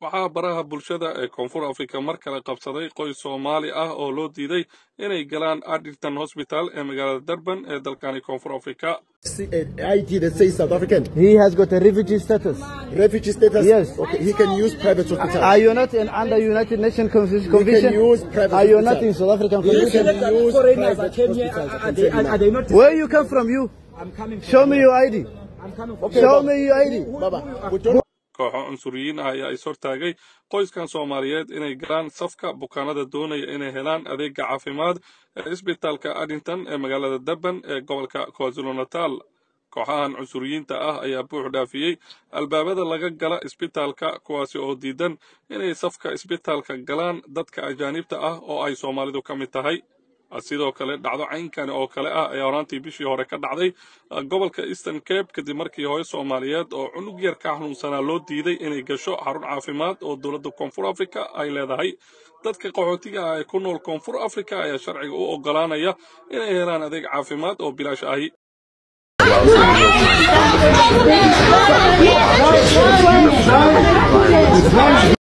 waxaa baraha bulshada ee Koonfur Afrika mar kale qabsaday qoys Soomaali ah oo loo diiday inay galaan Addington Hospital ee magaalada Durban ee dalkani Koonfur Afrika. ID that says South African. He has got a refugee status. Refugee status? Yes. Okay, he can use private hospital. Are you not under United Nations Convention? He can use private Are you hospital. not in South African He Convention? can use foreigners that private came here, hospitals. are they not? Where you come from, you? I'm coming from. Show me your ID. I'm coming from. Okay, Show Baba. me your ID. Baba, we don't kooxo cunsuriyiin ah ayaa is hortaagay qoyskan Soomaaliyeed inay galaan safka bukaanada doonaya inay helaan adeega caafimaad ee isbitaalka Addington ee magaalada Durban ee gobolka KwaZulu-Natal. kooxahan cunsuriyiinta ah ayaa buux dhaafiyay albaabada laga gala isbitaalka kuwaasi oo diidan inay safka isbitaalka galaan dadka ajaanibta ah oo ay Soomaalidu ka mid tahay. sidoo kale dhacdo caynkan oo kale ah ayaa horaantii bishii hore ka dhacday gobolka Eastern Cape kadib markii hooyo Soomaaliyeed oo cunug yar ka xanuunsanaa loo diiday inay gasho xarun caafimaad oo dowladda Koonfur Afrika ay leedahay. dadka qaxootiga ah ee ku nool Koonfur Afrika ayaa sharciga u ogolaanaya inay helaan adeeg caafimaad oo bilaash ahi.